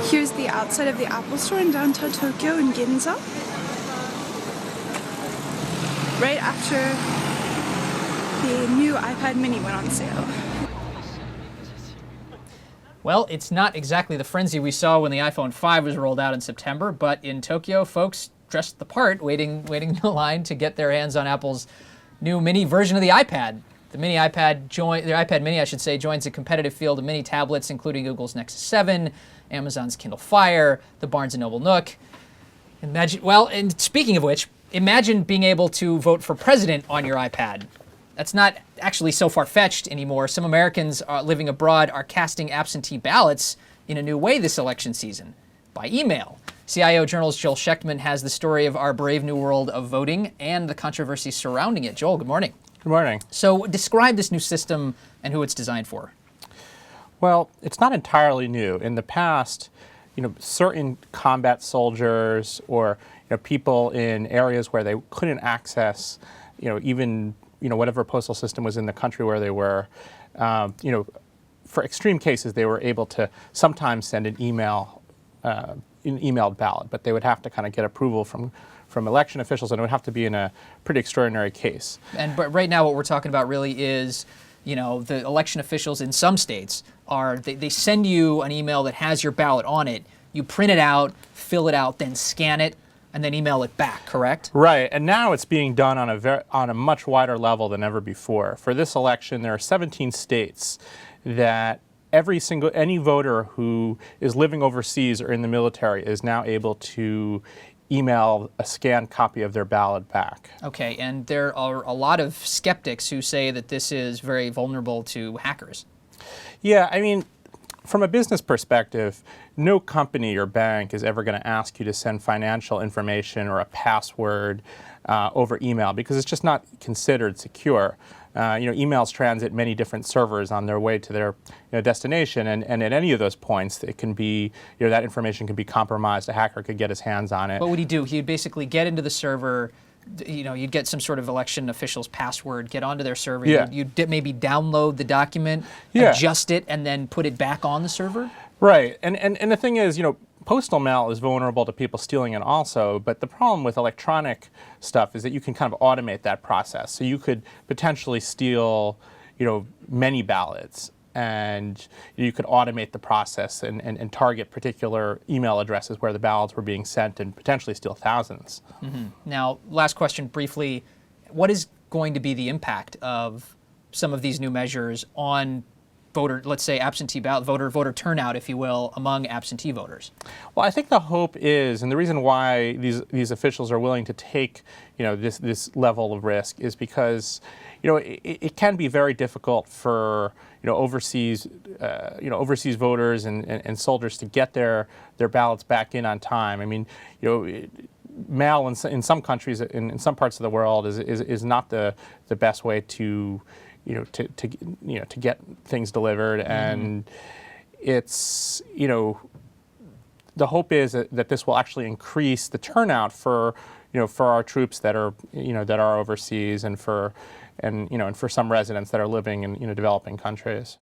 Here's the outside of the Apple Store in downtown Tokyo in Ginza. Right after the new iPad mini went on sale. Well, it's not exactly the frenzy we saw when the iPhone 5 was rolled out in September, but in Tokyo, folks dressed the part, waiting in the line to get their hands on Apple's new mini version of the iPad. The iPad mini, I should say, joins a competitive field of mini tablets, including Google's Nexus 7, Amazon's Kindle Fire, the Barnes & Noble Nook. And speaking of which, imagine being able to vote for president on your iPad. That's not actually so far-fetched anymore. Some Americans living abroad are casting absentee ballots in a new way this election season, by email. CIO Journal's Joel Shechtman has the story of our brave new world of voting and the controversy surrounding it. Joel, good morning. Good morning. So describe this new system and who it's designed for. Well, it's not entirely new. In the past, certain combat soldiers or people in areas where they couldn't access, even whatever postal system was in the country where they were, for extreme cases, they were able to sometimes send an emailed ballot, but they would have to kind of get approval from election officials, and it would have to be in a pretty extraordinary case. But right now, what we're talking about really is, the election officials in some states they send you an email that has your ballot on it. You print it out, fill it out, then scan it, and then email it back, correct? Right, and now it's being done on a much wider level than ever before. For this election, there are 17 states that any voter who is living overseas or in the military is now able to email a scanned copy of their ballot back. Okay, and there are a lot of skeptics who say that this is very vulnerable to hackers. Yeah, I mean, from a business perspective, no company or bank is ever going to ask you to send financial information or a password over email because it's just not considered secure. Emails transit many different servers on their way to their destination, and at any of those points, it can be that information can be compromised. A hacker could get his hands on it. What would he do? He'd basically get into the server. You'd get some sort of election official's password, get onto their server. Yeah. You'd maybe download the document, yeah, adjust it, and then put it back on the server. Right, and the thing is, postal mail is vulnerable to people stealing it also, but the problem with electronic stuff is that you can kind of automate that process. So you could potentially steal, many ballots, and you could automate the process and target particular email addresses where the ballots were being sent and potentially steal thousands. Mm-hmm. Now, last question briefly, what is going to be the impact of some of these new measures on let's say absentee ballot voter turnout, if you will, among absentee voters? Well, I think the hope is, and the reason why these officials are willing to take this level of risk is because it can be very difficult for overseas voters and soldiers to get their ballots back in on time. I mean, mail in some countries, in some parts of the world, is not the best way to get things delivered, and it's the hope is that this will actually increase the turnout for our troops that are overseas and for some residents that are living in developing countries.